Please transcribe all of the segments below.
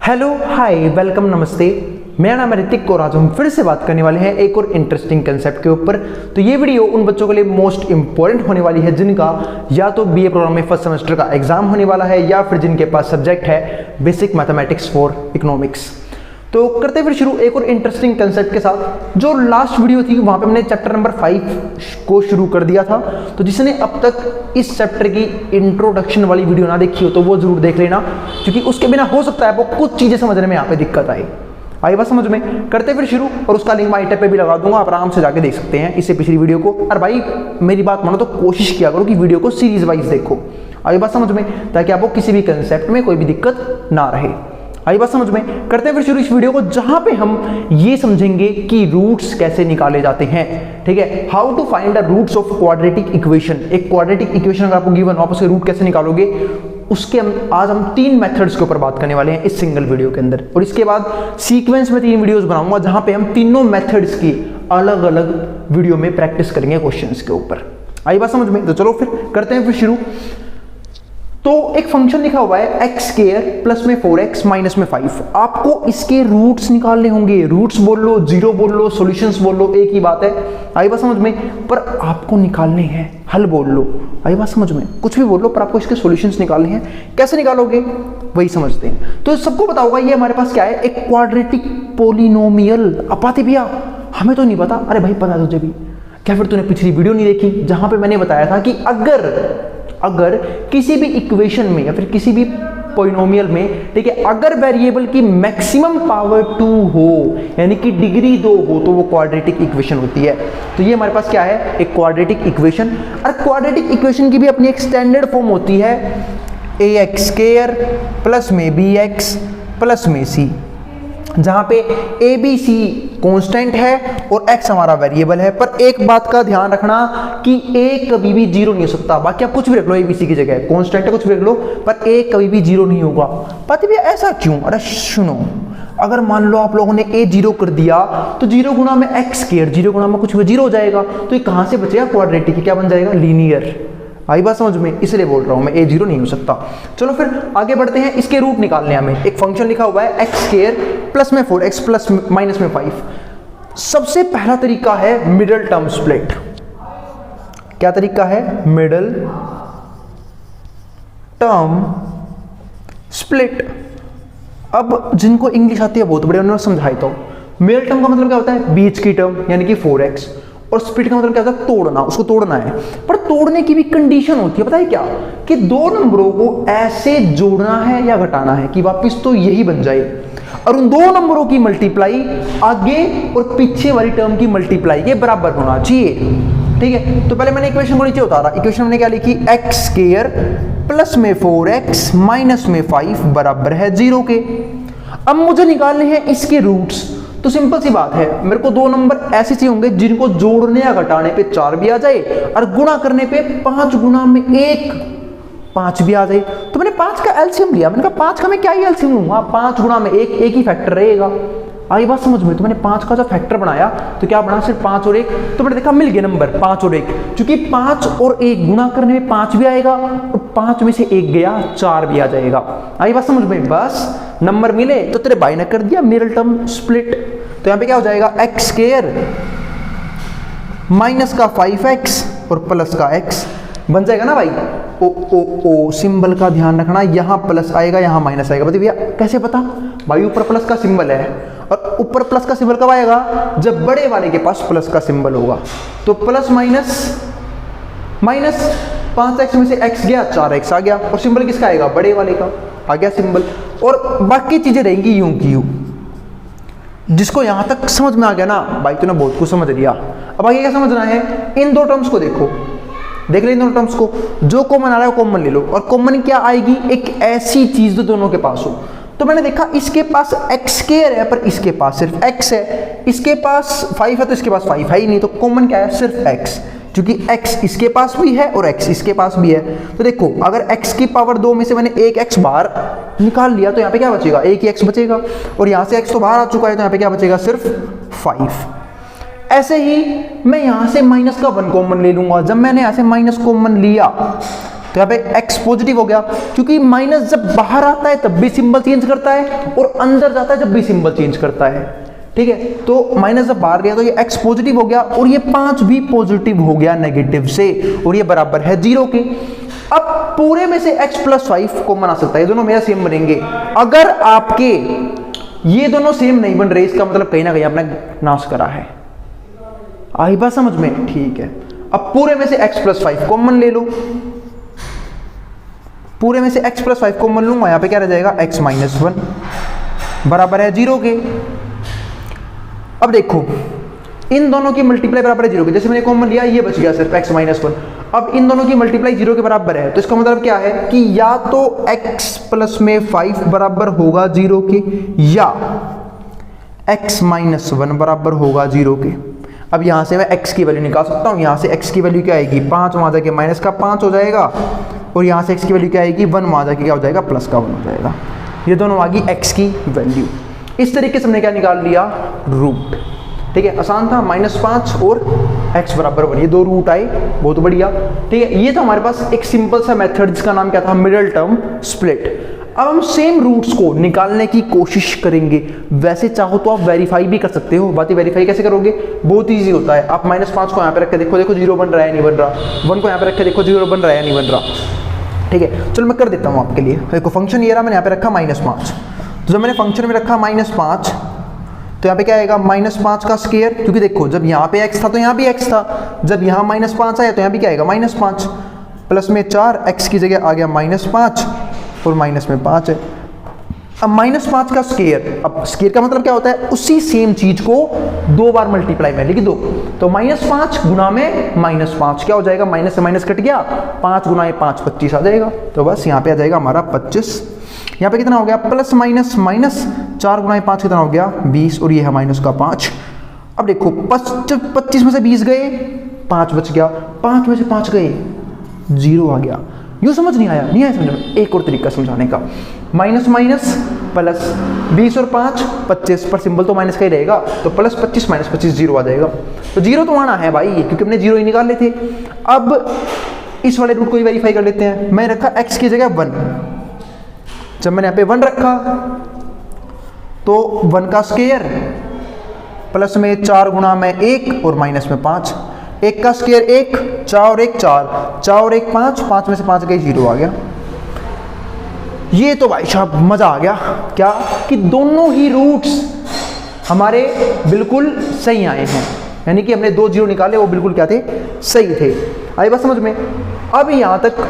Hello hi welcome नमस्ते। मेरा नाम है ऋतिक और आज हम फिर से बात करने वाले हैं एक और इंटरेस्टिंग कंसेप्ट के ऊपर। तो ये वीडियो उन बच्चों के लिए मोस्ट इंपॉर्टेंट होने वाली है जिनका या तो बीए प्रोग्राम में फर्स्ट सेमेस्टर का एग्जाम होने वाला है या फिर जिनके पास सब्जेक्ट है बेसिक मैथमेटिक्स फॉर इकोनॉमिक्स। तो करते फिर शुरू एक और इंटरेस्टिंग कंसेप्ट के साथ। जो लास्ट वीडियो थी वहां पे हमने चैप्टर नंबर 5 को शुरू कर दिया था। तो जिसने अब तक इस चैप्टर की इंट्रोडक्शन वाली वीडियो ना देखी हो तो वो जरूर देख लेना, क्योंकि उसके बिना हो सकता है आपको कुछ चीजें समझने में यहाँ पे दिक्कत आई बात समझ में। करते फिर शुरू और उसका लिंक मैं आई टैब पे भी लगा दूंगा, आप आराम से जाके देख सकते हैं इससे पिछली वीडियो को। और भाई मेरी बात मानो तो कोशिश किया करो कि वीडियो को सीरीज वाइज देखो, आई बात समझ में, ताकि आपको किसी भी कंसेप्ट में कोई भी दिक्कत ना रहे। आई बात समझ में। करते हैं फिर शुरू इस वीडियो को जहां पे हम ये समझेंगे कि रूट्स कैसे निकाले जाते हैं। ठीक है, how to find the roots of quadratic equation. एक क्वाड्रेटिक इक्वेशन अगर आपको गिवन हो आप उसके रूट कैसे निकालोगे, उसके आज हम 3 मेथड्स के ऊपर बात करने वाले हैं इस सिंगल वीडियो के अंदर। और इसके बाद सीक्वेंस में 3 वीडियोस बनाऊंगा जहां पे हम तीनों मेथड्स की अलग अलग वीडियो में प्रैक्टिस करेंगे क्वेश्चंस के ऊपर। आई बात समझ में। तो चलो फिर करते हैं फिर शुरू। तो एक फंक्शन लिखा हुआ है एक्स स्क्वायर प्लस में 4x माइनस में 5। आपको इसके रूट्स निकालने होंगे। रूट्स बोल लो, जीरो बोल लो, सॉल्यूशंस बोल लो, एक ही बात है। आई बात समझ में। पर आपको निकालने हैं, हल बोल लो, आई बात समझ में, कुछ भी बोल लो, पर आपको इसके सॉल्यूशंस निकालने हैं। कैसे निकालोगे वही समझते हैं। तो सबको पता होगा ये हमारे पास क्या है, एक क्वाड्रेटिक पोलिनोमियल। अब पाते भैया हमें तो नहीं पता। अरे भाई पता तुझे भी क्या, फिर तूने पिछली वीडियो नहीं देखी जहां पे मैंने बताया था कि अगर किसी भी इक्वेशन में या फिर किसी भी पॉलिनोमियल में, ठीक है, अगर वेरिएबल की मैक्सिमम पावर 2 हो यानी कि डिग्री 2 हो तो वो क्वाड्रेटिक इक्वेशन होती है। तो ये हमारे पास क्या है, एक क्वाड्रेटिक इक्वेशन। और क्वाड्रेटिक इक्वेशन की भी अपनी एक स्टैंडर्ड फॉर्म होती है, ax स्क्वायर प्लस में bx प्लस में c, जहां पे ए बी सी कॉन्स्टेंट है और x हमारा वेरिएबल है। पर एक बात का ध्यान रखना कि a कभी भी जीरो नहीं हो सकता। बाकी आप कुछ भी रख लो, ए बी सी की जगह कॉन्स्टेंट है कुछ भी रख लो, पर a कभी भी जीरो नहीं होगा। पता भी ऐसा क्यों? अरे सुनो, अगर मान लो आप लोगों ने a जीरो कर दिया तो जीरो गुना में एक्स स्क्वायर, जीरो गुना में कुछ जीरो हो जाएगा, तो ये कहां से बचेगा, क्वाड्रेटिक, क्या बन जाएगा, लीनियर। आई बात समझ में, इसलिए बोल रहा हूं मैं, ए जीरो नहीं हो सकता। चलो फिर आगे बढ़ते हैं, इसके रूट निकालने हमें। एक फंक्शन लिखा हुआ है एक्स स्क्वायर प्लस में 4x प्लस माइनस में 5। सबसे पहला तरीका है मिडल टर्म स्प्लिट। क्या तरीका है, मिडल टर्म स्प्लिट। अब जिनको इंग्लिश आती है बहुत बढ़िया, उन्होंने समझाई। तो मिडल टर्म का मतलब क्या होता है, बीच की टर्म यानी कि 4x, और स्प्लिट का मतलब क्या होता है, तोड़ना, उसको तोड़ना है। पर तोड़ने की भी कंडीशन होती है, पता है क्या, कि 2 नंबरों को ऐसे जोड़ना है या घटाना है कि वापस तो यही बन जाए, और उन 2 नंबरों की मल्टीप्लाई आगे और पीछे वाली टर्म की मल्टीप्लाई के बराबर होना चाहिए। ठीक है, तो पहले मैंने इक्वेशन को नीचे उतारा। इक्वेशन मैंने क्या लिखी, एक्स स्क्वायर प्लस में 4x माइनस में 5 बराबर है 0 के। अब मुझे निकालने हैं इसके रूट्स। तो सिंपल सी बात है, मेरे को 2 नंबर ऐसे चाहिए होंगे जिनको जोड़ने या घटाने पे 4 भी आ जाए और गुणा करने पे 5 गुना में 1 5 भी आ जाए। तो मैंने 5 का एलसीएम लिया। मैंने कहा 5 का मैं क्या ही एलसीएम लूंगा, 5 गुना में 1 एक ही फैक्टर रहेगा। आई बात समझ में। तो मैंने 5 का जो फैक्टर बनाया तो क्या बना, सिर्फ 5 और 1। तो मैंने देखा मिल गया नंबर 5 और 1, क्योंकि 5 और 1 गुणा करने में 5 भी आएगा और 5 में से 1 गया 4 भी आ जाएगा। आई बात समझ में। बस नंबर मिले तो तेरे भाई ने कर दिया मिडल टर्म स्प्लिट। तो यहां पे क्या हो जाएगा, एक्स स्क्वायर माइनस का 5x और प्लस का x बन जाएगा ना भाई। ओ ओ ओ सिंबल का ध्यान रखना, यहां प्लस आएगा यहां माइनस आएगा। बताइए भैया कैसे पता, भाई ऊपर प्लस का सिंबल है, और ऊपर प्लस का सिंबल कब आएगा, जब बड़े वाले के पास प्लस का सिंबल होगा। तो प्लस माइनस माइनस 5x में से x गया 4x आ गया, और सिंबल किसका आएगा, बड़े वाले का आ गया सिंबल। और बाकी चीजें रहेंगी यूं की यूं। जिसको यहां तक समझ में आ गया ना भाई, तूने बहुत कुछ समझ लिया। अब आगे क्या समझना है, इन 2 टर्म्स को देखो, देख ले इन दोनों टर्म्स को, जो कॉमन आ रहा है वो कॉमन ले लो। और कॉमन क्या आएगी, एक ऐसी चीज जो दोनों के पास हो। तो मैंने देखा इसके पास एक्स स्क्वायर है पर इसके पास सिर्फ x है, इसके पास 5 है तो इसके पास 5 है ही नहीं। तो कॉमन क्या है, सिर्फ x, क्योंकि x इसके पास भी है और x इसके पास भी है। तो देखो अगर x की पावर 2 में से मैंने एक x बाहर निकाल लिया तो यहाँ पे क्या बचेगा, एक ही x बचेगा, और यहाँ से x तो बाहर आ चुका है तो यहाँ पे क्या बचेगा, सिर्फ 5। ऐसे ही मैं यहाँ से माइनस का 1 कॉमन ले लूंगा। जब मैंने यहाँ से माइनस कॉमन लिया तो यहाँ पे x पॉजिटिव हो गया, क्योंकि माइनस जब बाहर आता है तब भी सिंबल चेंज करता है और अंदर जाता है जब भी सिंबल चेंज करता है। ठीक है, तो माइनस जब बाहर गया तो ये x पॉजिटिव हो गया और ये 5 भी पॉजिटिव हो गया नेगेटिव से, और ये बराबर है 0 के। अब पूरे में से x + 5 कॉमन आ सकता है, ये दोनों मेरा सेम बनेंगे। अगर आपके ये दोनों सेम नहीं बन रहे, इसका मतलब कहीं ना कहीं आपने नाश करा है। आई बात समझ में? ठीक है, अब पूरे में से x + 5 कॉमन ले लो, पूरे में से x + 5 कॉमन लूंगा, यहां पे क्या रह जाएगा x - 1 बराबर है 0 के। अब देखो इन दोनों की मल्टीप्लाई बराबर है 0 के, जैसे मैंने कॉमन लिया ये बच गया सिर्फ x - 1। अब इन दोनों की मल्टीप्लाई 0 के बराबर है, तो इसका मतलब क्या है कि या तो x + में 5 बराबर होगा 0 के, या x - 1 बराबर होगा 0 के। अब यहां से मैं x की वैल्यू निकाल सकता हूं, यहां से x की वैल्यू क्या आएगी 5, वहां जाके माइनस का 5 हो जाएगा, और यहां से x की वैल्यू क्या आएगी 1, वहां जाके क्या हो जाएगा प्लस का 1 हो जाएगा। ये दोनों आ गई x की वैल्यू। इस तरीके से हमने क्या निकाल लिया, रूट। ठीक है, आसान था, -5 और x बराबर 1, ये 2 रूट आए, बहुत बढ़िया। ठीक है, ये तो हमारे पास एक सिंपल सा मेथड जिसका नाम क्या था, मिडिल टर्म स्प्लिट। अब हम सेम रूट्स को निकालने की कोशिश करेंगे। वैसे चाहो तो आप वेरीफाई भी कर सकते हो, बात वेरीफाई कैसे करोगे, बहुत ईजी होता है। आप -5 को यहाँ पे रख के देखो, देखो 0 बन रहा है नहीं बन रहा, 1 को यहाँ पे रख के देखो 0 बन रहा है नहीं बन रहा। ठीक है, चलो मैं कर देता हूँ आपके लिए। देखो फंक्शन ये रहा, मैंने यहाँ पे रखा -5, तो जब मैंने फंक्शन में रखा -5 तो यहाँ पे क्या आएगा -5 का स्क्वायर, क्योंकि देखो जब यहाँ पे x था तो यहाँ भी x था, जब यहाँ -5 आया तो यहाँ भी क्या आएगा -5, प्लस में 4 x की जगह आ गया -5 और माइनस में 5 है। अब -5 का स्क्वायर, अब स्क्वायर का मतलब क्या होता है, उसी सेम चीज को 2 बार मल्टीप्लाई में लिख दो, तो -5 गुना में -5 क्या हो जाएगा, माइनस से माइनस कट गया, 5 गुना 5 25 आ जाएगा। तो बस यहाँ पे आ जाएगा हमारा 25। यहाँ पे कितना हो गया, प्लस माइनस माइनस, 4 गुना 5 कितना हो गया 20, और ये है -5। अब देखो 25 में से 20 गए, 5 बच गया, 5 में से 5 गए 0 आ गया। यूँ समझ नहीं आया, नहीं आया समझ में? एक और तरीका समझाने का, माइनस माइनस प्लस, 20 और 5 25, पर सिंबल तो माइनस का ही रहेगा, तो प्लस 25 माइनस 25 0 आ जाएगा। तो 0 तो आना है भाई, क्योंकि हमने 0 ही निकाल लेते। अब इस वाले रूट को ही वेरीफाई कर लेते हैं। मैं रखा x की जगह 1, जब मैंने यहाँ पे 1 रखा तो 1 का स्क्वायर प्लस में 4 गुना में 1 और माइनस में 5, 1 का स्क्वायर 1, 4 और 1 4, 4 और 1 5, 5 में से 5 गए 0 आ गया। ये तो भाई साहब मजा आ गया, क्या कि दोनों ही रूट्स हमारे बिल्कुल सही आए हैं, यानी कि हमने 2 0 निकाले वो बिल्कुल क्या थे, सही थे। आई बात समझ में? अब यहाँ तक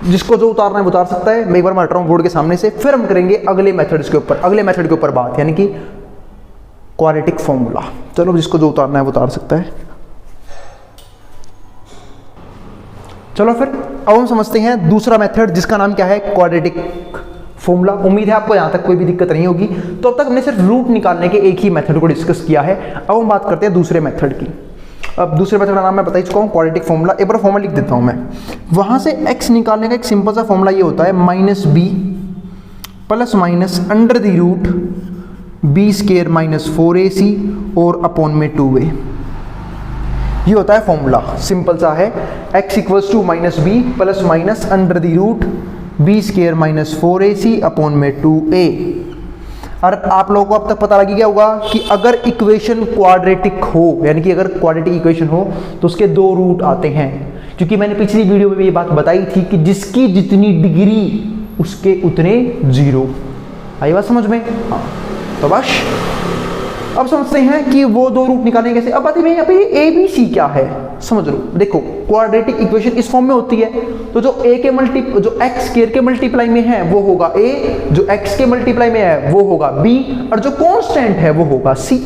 जिसको जो उतारना है उतार सकता है। मैं एक बार मैं हट रहा हूँ बोर्ड के सामने से, फिर हम करेंगे अगले मेथड्स के ऊपर, अगले मेथड के ऊपर बात, यानी कि क्वाड्रेटिक फॉर्मूला। चलो जिसको जो उतारना है वो उतार सकता है। चलो फिर अब हम समझते हैं दूसरा मेथड जिसका नाम क्या है, क्वाड्रेटिक फॉर्मूला। उम्मीद है आपको यहाँ तक कोई भी दिक्कत नहीं होगी। तो अब तक हमने सिर्फ रूट निकालने के एक ही मेथड को डिस्कस किया है, अब हम बात करते हैं दूसरे मेथड की। अब दूसरे मेथड का नाम मैं बता ही चुका हूँ, क्वाड्रेटिक फॉर्मूला। एक बार फॉर्मूला लिख देता हूँ मैं। वहाँ से x निकालने का एक सिंपल सा फॉर्मूला ये होता है, -b plus minus under the root b square minus 4ac और अपॉन में 2a। ये होता है फॉर्मूला, सिंपल सा है। x equals to -b plus minus under the root b square minus 4ac upon में 2a। और आप लोगों को अब तक पता लग गया होगा कि अगर इक्वेशन क्वाड्रेटिक हो, यानी कि अगर क्वाड्रेटिक इक्वेशन हो तो उसके 2 रूट आते हैं, क्योंकि मैंने पिछली वीडियो में भी ये बात बताई थी कि जिसकी जितनी डिग्री उसके उतने 0। आई बात समझ में? हाँ, तो बस अब समझते हैं कि वो 2 रूट निकालेंगे कैसे। अब बात है यहाँ पे ए बी सी क्या है, समझ लो। देखो क्वाड्रेटिक इक्वेशन इस फॉर्म में होती है, तो जो a के जो x स्क्वायर के मल्टीप्लाई में है वो होगा a, जो x के मल्टीप्लाई में है वो होगा b, और जो कांस्टेंट है वो होगा c।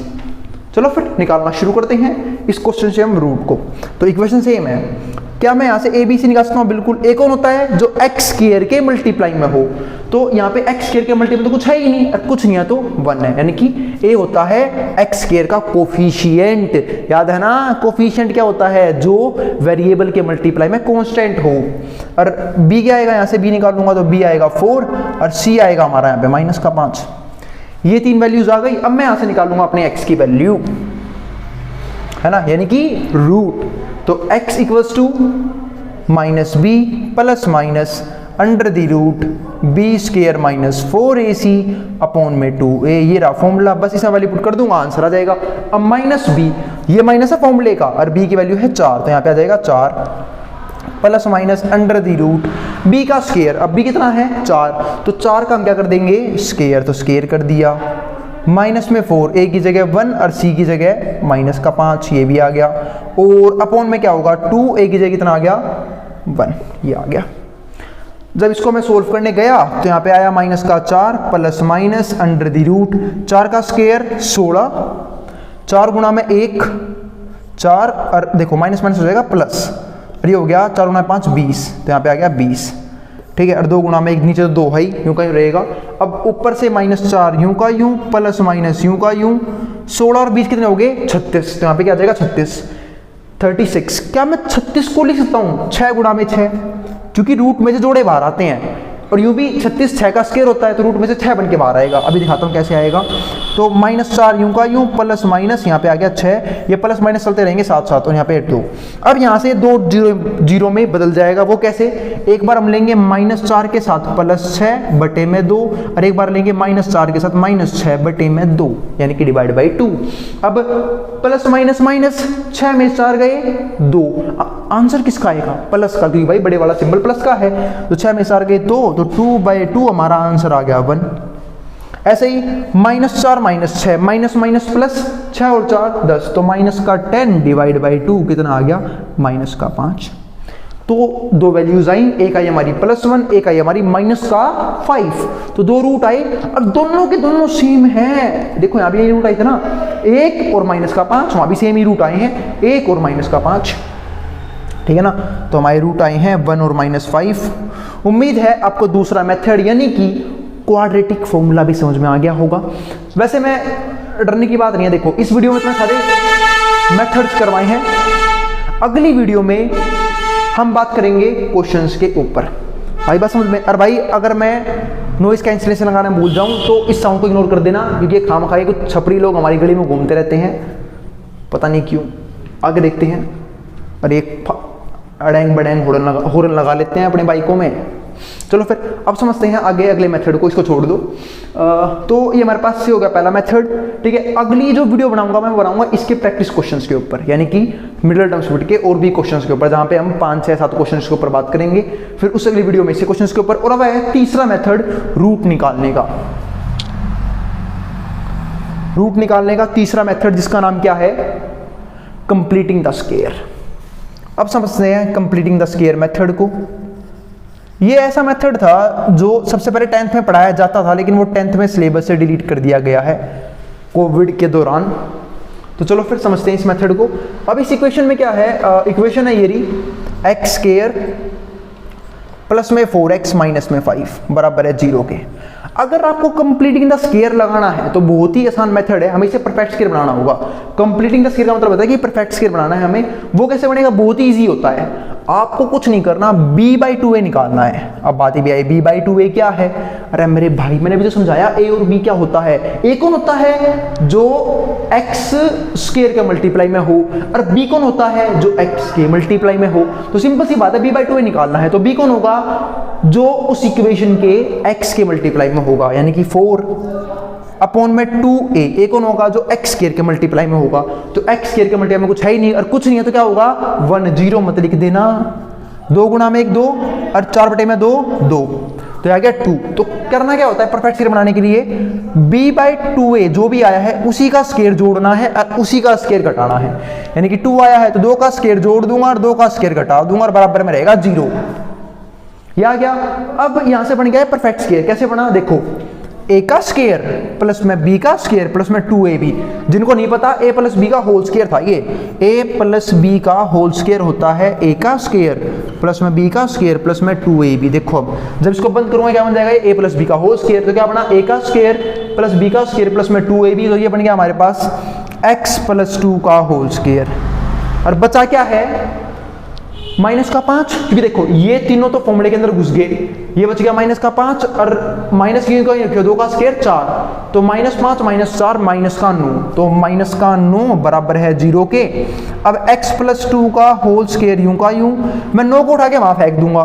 चलो फिर निकालना शुरू करते हैं इस क्वेश्चन से हम रूट को। तो इक्वेशन सेम है, क्या मैं यहाँ से ए बी सी निकाल सकता हूँ? बिल्कुल। ए कौन होता है? जो x स्क्वायर के मल्टीप्लाई में हो। तो यहाँ पे x स्क्वायर के मल्टीप्लाई में तो कुछ है ही नहीं, कुछ नहीं है तो 1 है, यानी कि a होता है x स्क्वायर का कोफिशिएंट। याद है ना, कोफिशिएंट क्या होता है? जो वेरिएबल के मल्टीप्लाई में कांस्टेंट हो। और b क्या आएगा? यहाँ से b निकालूंगा तो b आएगा 4 और c आएगा हमारा यहाँ पे -5। ये 3 वैल्यूज आ गई। अब मैं यहाँ से निकालूंगा अपने x की वैल्यू, है ना, यानी कि रूट। तो x equals to minus B plus minus under the root B square minus 4ac upon में 2a, ये रहा फॉर्मूला। बस इसमें वैल्यू पुट कर दूंगा, आंसर आ जाएगा। अब माइनस बी, ये माइनस है फॉर्मूले का और b की वैल्यू है 4, तो यहाँ पे आ जाएगा 4 plus minus under the root b का स्क्वायर। अब b कितना है 4, तो 4 का हम क्या कर देंगे स्क्वायर, तो स्क्वायर कर दिया। माइनस में 4, a की जगह 1 और c की जगह माइनस का 5, ये भी आ गया। और अपॉन में क्या होगा 2, a की जगह कितना आ गया 1, ये आ गया। जब इसको मैं सोल्व करने गया तो यहाँ पे आया माइनस का 4 plus minus under the root 4 का स्क्वायर 16, 4 गुणा में 1 4 और देखो माइनस माइनस हो जाएगा प्लस, और ये हो गया 4 गुणा 5 20, तो यहाँ पे आ गया 20, ठीक है। और 2 गुणा में 1 नीचे तो 2 है यूं का यूं रहेगा। अब ऊपर से -4 यूं का यूं प्लस माइनस यूं का यूं, 16 और 20 कितने हो गए 36, तो यहाँ पे क्या आ जाएगा 36। क्या मैं 36 को लिख सकता हूँ 6 गुणा में 6, क्योंकि रूट में से जोड़े बाहर आते हैं, और यूं भी 36 6 का स्क्वायर होता है, तो रूट में से 6 बन के बाहर आएगा। अभी दिखाता हूँ कैसे आएगा। तो -4 यूं का यूं प्लस माइनस यहाँ पे आ गया 6, ये प्लस माइनस चलते रहेंगे साथ साथ, और यहाँ पे 2। अब यहाँ से 2 जीरो में बदल जाएगा, वो कैसे, एक बार हम लेंगे -4 के साथ +6 बटे में 2, और एक बार लेंगे -4 के साथ -6 बटे में 2, यानी कि डिवाइड बाई 2। अब प्लस माइनस माइनस 6 में 4 गए 2, आंसर किसका आएगा प्लस का, क्योंकि भाई बड़े वाला सिंबल प्लस का है, तो 6 में 4 गए 2, तो 2/2 हमारा आंसर आ गया 1। ऐसे ही -4 -6 माइनस माइनस प्लस 6 और 4 10, तो माइनस का 10 डिवाइड बाई 2 कितना आ गया -5। तो 2 वैल्यूज आई, एक आई हमारी +1, एक आई हमारी -5, तो 2 रूट आए और दोनों के दोनों सेम है। देखो यहाँ भी ये रूट आए थे ना, 1 और -5, वहां भी सेम ही रूट आए हैं, 1 और -5, ठीक है ना। तो हमारे रूट आए हैं 1 और -5। उम्मीद है आपको दूसरा मेथड यानी कि क्वाड्रेटिक फॉर्मूला भी समझ में आ गया होगा। वैसे मैं डरने की बात नहीं है, देखो इस वीडियो में इतने सारे मेथड्स करवाए हैं, अगली वीडियो में हम बात करेंगे क्वेश्चंस के ऊपर। भाई बात समझ में, और भाई अगर मैं नॉइस कैंसिलेशन लगाना भूल जाऊं तो इस साउंड को इग्नोर कर देना, क्योंकि खामखाई कुछ छपरी लोग हमारी गली में घूमते रहते हैं, पता नहीं क्यों। आगे देखते हैं, और एक अड़ैंग बड़ैंग हॉर्न लगा लेते हैं अपने बाइकों में। चलो फिर अब समझते हैं आगे अगले मेथड को, इसको छोड़ दो। तो ये हमारे पास से हो गया पहला मेथड, ठीक है। अगली जो वीडियो बनाऊंगा मैं बनाऊंगा इसके प्रैक्टिस क्वेश्चंस के ऊपर, यानी कि मिडिल टर्म स्प्लिट के और भी क्वेश्चंस के ऊपर, जहां पे हम 5 6 7 क्वेश्चंस के ऊपर बात करेंगे। फिर उस अगली वीडियो में इसे क्वेश्चंस के ऊपर। और अब है तीसरा मेथड, रूट निकालने का। रूट निकालने का तीसरा मेथड, जिसका नाम क्या है, कंप्लीटिंग द स्क्वायर। अब समझते हैं कंप्लीटिंग द स्क्वायर मेथड को। ये ऐसा मेथड था जो सबसे पहले 10th में पढ़ाया जाता था, लेकिन वो 10th में सिलेबस से डिलीट कर दिया गया है कोविड के दौरान। तो चलो फिर समझते हैं इस मेथड को। अब इस इक्वेशन में क्या है, इक्वेशन है ये रही, एक्स स्क्वायर प्लस में 4x माइनस में 5 बराबर है 0 के। अगर आपको कंप्लीटिंग द स्क्वायर लगाना है तो बहुत ही आसान मेथड है, हमें इसे परफेक्ट स्क्वायर बनाना होगा। कंप्लीटिंग द स्क्वायर का मतलब होता है कि परफेक्ट स्क्वायर बनाना है हमें। वो कैसे बनेगा, बहुत ही ईजी होता है, आपको कुछ नहीं करना, b/2a निकालना है। अब बात भी आई, b/2a क्या है, अरे मेरे भाई मैंने भी तो समझाया a और b क्या होता है। a कौन होता है, जो x स्क्वायर के मल्टीप्लाई में हो, और b कौन होता है, जो x के मल्टीप्लाई में हो। तो सिंपल सी बात है, b/2a निकालना है, तो b कौन होगा, जो उस इक्वेशन के x के मल्टीप्लाई में होगा, यानी कि 4 अपॉन में 2a। a कौन होगा, जो x स्क्वायर के मल्टीप्लाई में होगा। तो x स्क्वायर के मल्टीप्लाई में कुछ है ही नहीं, और कुछ नहीं है तो क्या होगा 1 0 मत लिख देना, 2 गुणा में 1 2, और 4 बटे में 2 2, तो आ गया 2। तो करना क्या होता है परफेक्ट स्क्वायर बनाने के लिए, b/2a जो भी आया है उसी का स्क्वायर जोड़ना है और उसी का स्क्वायर घटाना है। यानी कि 2 आया है तो 2 का स्क्वायर जोड़ दूंगा और 2 का स्क्वायर घटा दूंगा, और बराबर में रहेगा 0। यह आ गया। अब यहां से बन गया है परफेक्ट स्क्वायर। कैसे बना, देखो a का स्क्वायर प्लस में b का स्क्वायर प्लस में 2ab। जिनको नहीं पता, a प्लस b का होल स्क्वायर था ये, a प्लस b का होल स्क्वायर होता है a का स्क्वायर प्लस में b का स्क्वायर प्लस में 2ab। देखो अब जब इसको बंद करूंगा क्या बन जाएगा, a प्लस b का होल स्क्वायर, तो क्या बना, a का स्क्वायर प्लस b का स्क्वायर प्लस में 2ab, तो ये बन गया हमारे पास x प्लस 2 का होल स्क्वायर। और बचा क्या है, -5, क्योंकि देखो ये तीनों तो फॉर्मूले के अंदर घुस गए, ये बच गया -5, और माइनस क्यों कहीं रखियो, 2 का स्क्वायर 4, तो -5 - 4 -9, तो -9 बराबर है 0 के। अब x + 2 का होल स्क्वायर यूं का यूं, मैं 9 को उठा के वहां फेंक दूंगा,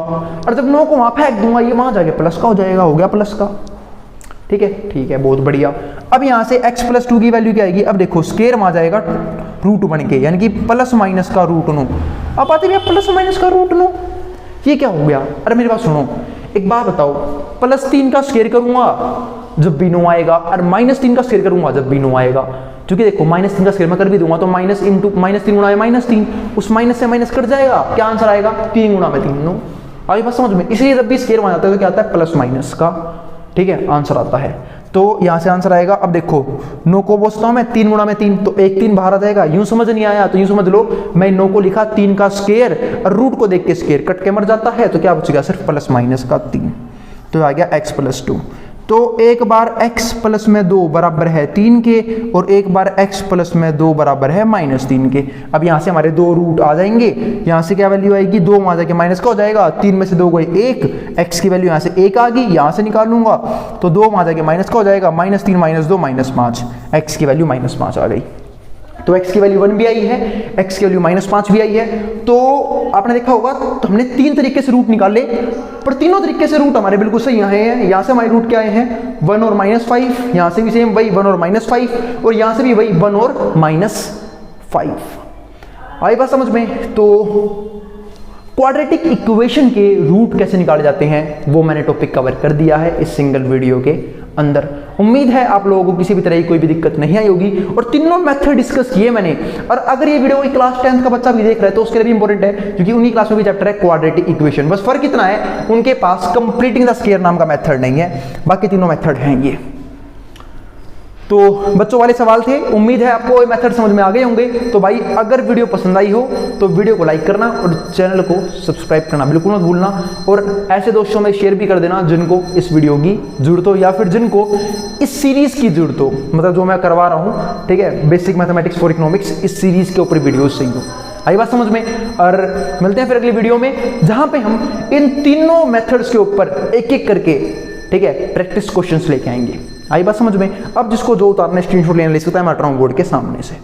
और जब 9 को वहां फेंक दूंगा ये वहां जाके प्लस का हो जाएगा, हो गया प्लस का। ठीक है, बहुत बढ़िया। अब यहां से x + 2 की वैल्यू क्या आएगी, अब देखो स्क्वायर वहां जाएगा रूट बन के, यानी कि प्लस माइनस का रूट नो। अब आते भैया प्लस माइनस का रूट नो, ये क्या हो गया। अरे मेरी बात सुनो, एक बात बताओ, +3 का स्क्वायर करूंगा जब भी नो आएगा, और -3 का स्क्वायर करूंगा जब भी नो आएगा, क्योंकि देखो -3 का स्क्वायर मैं कर भी दूंगा तो माइनस इंटू -3 गुणा -3, उस माइनस से माइनस कट जाएगा, क्या आंसर आएगा 3 गुणा में 3 नो। आई बात समझ में, इसलिए जब भी स्क्वायर बन जाता है तो क्या आता है प्लस माइनस का, ठीक है, आंसर आता है। तो यहां से आंसर आएगा, अब देखो 9 को बोलता हूं मैं 3 गुणा में 3, तो 1 3 बाहर आ जाएगा। यूं समझ नहीं आया तो यूं समझ लो, मैं 9 को लिखा 3 का स्क्वायर और रूट को देख के स्क्वायर कट के मर जाता है, तो क्या बचेगा सिर्फ प्लस माइनस का 3, तो आ गया x + 2। तो एक बार x + में 2 बराबर है 3 के, और एक बार x + में 2 बराबर है -3 के। अब यहाँ से हमारे 2 रूट आ जाएंगे, यहाँ से क्या वैल्यू आएगी, 2 वहाँ जाके माइनस का हो जाएगा, 3 में से 2 गए 1, x की वैल्यू यहाँ से 1 आ गई, यहाँ से निकाल लूंगा तो 2 वहाँ जाके माइनस का हो जाएगा, -3 - 2 -5, x की वैल्यू -5 आ गई। तो x की वैल्यू 1 भी आई है, x की वैल्यू -5 भी आई है। तो आपने देखा होगा, तो हमने 3 तरीके से रूट निकाले, पर तीनों तरीके से रूट हमारे बिल्कुल सही आए हैं। यहाँ से हमारे रूट क्या आए हैं 1 और -5, यहाँ से भी सेम वही 1 और -5, और यहाँ से भी वही 1 और -5। आई बात समझ में। तो क्वाड्रेटिक इक्वेशन के रूट कैसे निकाले जाते हैं वो मैंने टॉपिक कवर कर दिया है इस सिंगल वीडियो के अंदर। उम्मीद है आप लोगों को किसी भी तरह की कोई भी दिक्कत नहीं आई होगी, और तीनों मेथड डिस्कस किए मैंने। और अगर ये वीडियो कोई क्लास 10th का बच्चा भी देख रहा है तो उसके लिए भी इंपॉर्टेंट है, क्योंकि उन्हीं क्लास में भी चैप्टर है क्वाड्रेटिक इक्वेशन। बस फर्क इतना है, उनके पास कंप्लीटिंग द स्क्वायर नाम का मेथड नहीं है, बाकी तीनों मेथड हैं ये। तो बच्चों वाले सवाल थे, उम्मीद है आपको ये मेथड समझ में आ गए होंगे। तो भाई अगर वीडियो पसंद आई हो तो वीडियो को लाइक करना और चैनल को सब्सक्राइब करना बिल्कुल मत भूलना, और ऐसे दोस्तों में शेयर भी कर देना जिनको इस वीडियो की जरूरत हो, या फिर जिनको इस सीरीज की जरूरत हो, मतलब जो मैं करवा रहा हूँ, ठीक है, बेसिक मैथमेटिक्स फॉर इकोनॉमिक्स, इस सीरीज के ऊपर वीडियोस चाहिए हो। आई बात समझ में। और मिलते हैं फिर अगली वीडियो में, जहां पे हम इन तीनों मेथड्स के ऊपर एक एक करके, ठीक है, प्रैक्टिस क्वेश्चंस लेके आएंगे। आई बात समझ में। अब जिसको जो उतारना है स्क्रीनशॉट लेने ले सकता है, मैं हट रहा हूं बोर्ड के सामने से।